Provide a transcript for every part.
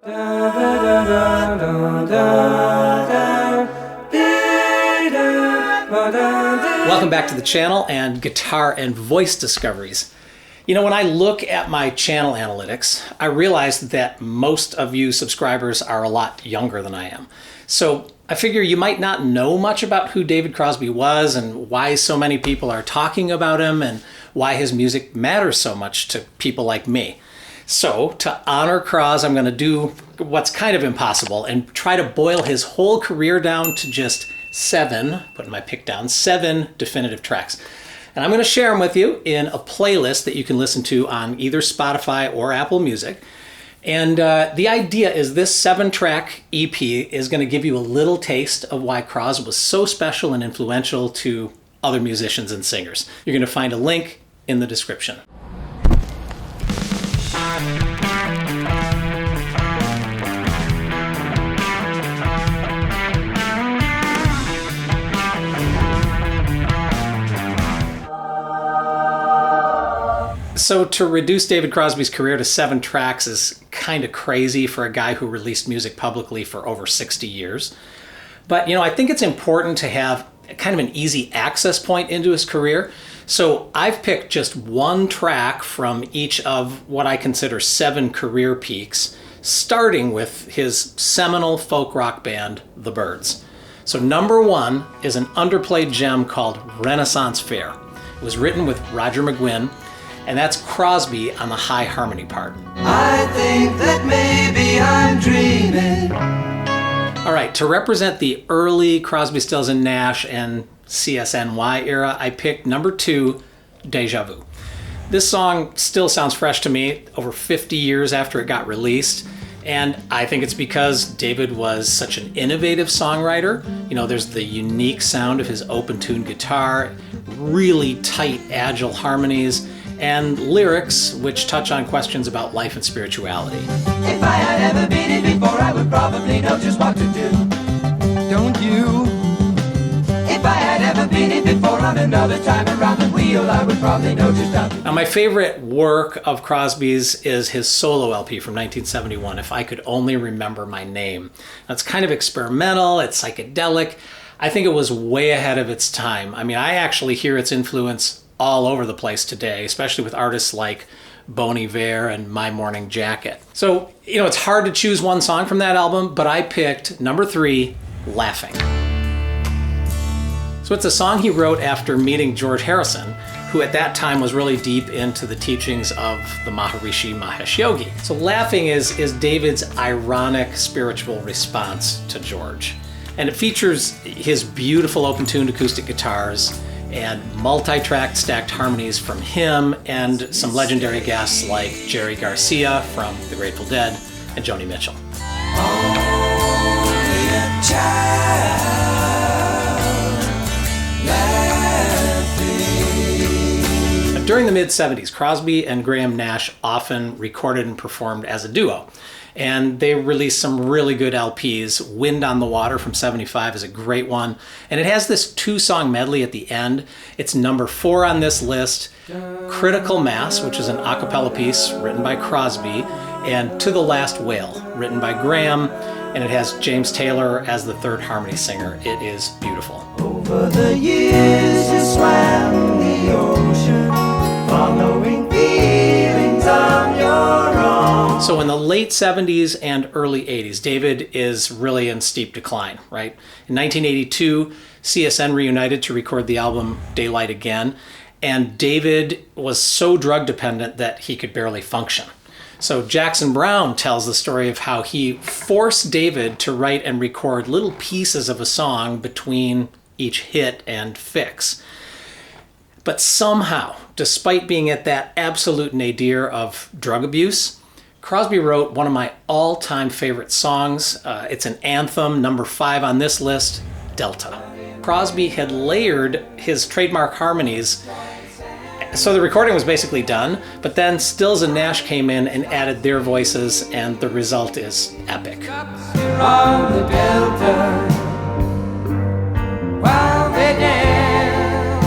Welcome back to the channel and guitar and voice discoveries. You know, when I look at my channel analytics, I realize that most of you subscribers are a lot younger than I am. So I figure you might not know much about who David Crosby was and why so many people are talking about him and why his music matters so much to people like me. So to honor Cros, I'm going to do what's kind of impossible and try to boil his whole career down to just seven, putting my pick down, 7 definitive tracks. And I'm going to share them with you in a playlist that you can listen to on either Spotify or Apple Music. And the idea is this 7-track EP is going to give you a little taste of why Cros was so special and influential to other musicians and singers. You're going to find a link in the description. So to reduce David Crosby's career to 7 tracks is kind of crazy for a guy who released music publicly for over 60 years. But, you know, I think it's important to have kind of an easy access point into his career. So I've picked just 1 track from each of what I consider 7 career peaks, starting with his seminal folk rock band, the Byrds. So number 1 is an underplayed gem called Renaissance Fair. It was written with Roger McGuinn, and that's Crosby on the high harmony part. I think that maybe I'm dreaming. All right, to represent the early Crosby, Stills Nash and CSNY era, I picked number 2, Deja Vu. This song still sounds fresh to me over 50 years after it got released. And I think it's because David was such an innovative songwriter. You know, there's the unique sound of his open-tuned guitar, really tight, agile harmonies, and lyrics which touch on questions about life and spirituality. If I had ever been it before, I would probably know just what to do. Don't you? If I had ever been it before on another time around the wheel, I would probably know just how to do. Now, my favorite work of Crosby's is his solo LP from 1971, If I Could Only Remember My Name. Now, it's kind of experimental, it's psychedelic. I think it was way ahead of its time. I mean, I actually hear its influence all over the place today, especially with artists like Bon Iver and My Morning Jacket. So, you know, it's hard to choose one song from that album, but I picked number 3, Laughing. So it's a song he wrote after meeting George Harrison, who at that time was really deep into the teachings of the Maharishi Mahesh Yogi. So Laughing is David's ironic spiritual response to George. And it features his beautiful open-tuned acoustic guitars and multi-tracked stacked harmonies from him and some legendary guests like Jerry Garcia from The Grateful Dead and Joni Mitchell. Only a child laughing. During the mid-70s, Crosby and Graham Nash often recorded and performed as a duo. And they released some really good LPs. Wind on the Water from 75 is a great one. And it has this 2-song medley at the end. It's number 4 on this list. Critical Mass, which is an a cappella piece written by Crosby, and To the Last Whale, written by Graham. And it has James Taylor as the 3rd harmony singer. It is beautiful. Over the years you swam the ocean, following feelings on your own. So in the late 70s and early 80s, David is really in steep decline, right? In 1982, CSN reunited to record the album Daylight Again, and David was so drug dependent that he could barely function. So Jackson Browne tells the story of how he forced David to write and record little pieces of a song between each hit and fix. But somehow, despite being at that absolute nadir of drug abuse, Crosby wrote one of my all-time favorite songs. It's an anthem, number 5 on this list, Delta. Crosby had layered his trademark harmonies, so the recording was basically done, but then Stills and Nash came in and added their voices, and the result is epic. You're on the Delta while they dance,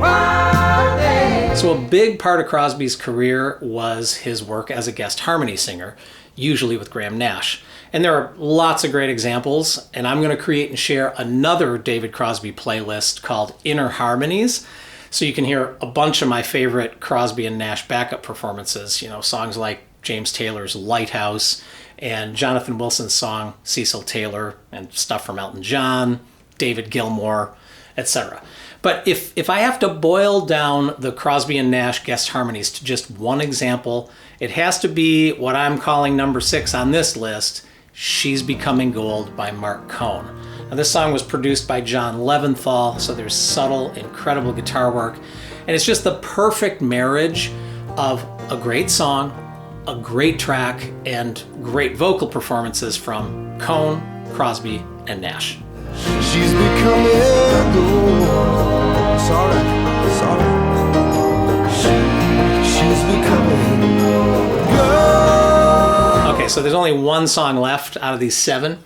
while they... So a big part of Crosby's career was his work as a guest harmony singer. usually with Graham Nash. And there are lots of great examples, and I'm going to create and share another David Crosby playlist called Inner Harmonies, so you can hear a bunch of my favorite Crosby and Nash backup performances, you know, songs like James Taylor's Lighthouse and Jonathan Wilson's song Cecil Taylor, and stuff from Elton John, David Gilmour, etc. But if I have to boil down the Crosby and Nash guest harmonies to just one example, it has to be what I'm calling number 6 on this list, She's Becoming Gold by Mark Cohn. Now, this song was produced by John Leventhal, so there's subtle, incredible guitar work, and it's just the perfect marriage of a great song, a great track, and great vocal performances from Cohn, Crosby, and Nash. She's becoming gold. Sorry. She's becoming gold. Okay, so there's only one song left out of these 7,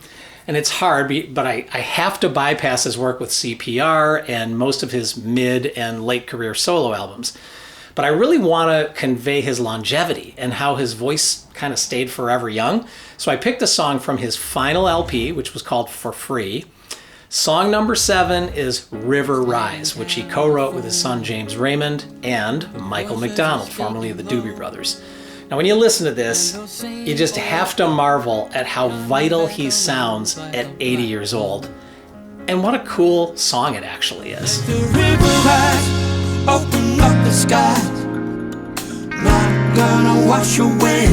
and it's hard, but I have to bypass his work with CPR and most of his mid and late career solo albums. But I really want to convey his longevity and how his voice kind of stayed forever young. So I picked a song from his final LP, which was called For Free. Song number 7 is River Rise, which he co-wrote with his son James Raymond and Michael McDonald, formerly of the Doobie Brothers. Now, when you listen to this, you just have to marvel at how vital he sounds at 80 years old. And what a cool song it actually is. The river rise, open up the sky, not gonna wash away.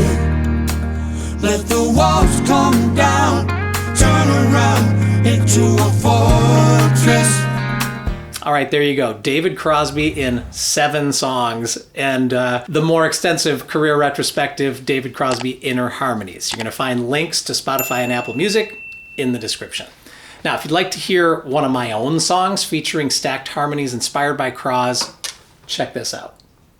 Let the walls come down, turn around into a fortress. All right, there you go. David Crosby in 7 songs, and the more extensive career retrospective, David Crosby Inner Harmonies. You're going to find links to Spotify and Apple Music in the description. Now, if you'd like to hear one of my own songs featuring stacked harmonies inspired by Cros, check this out.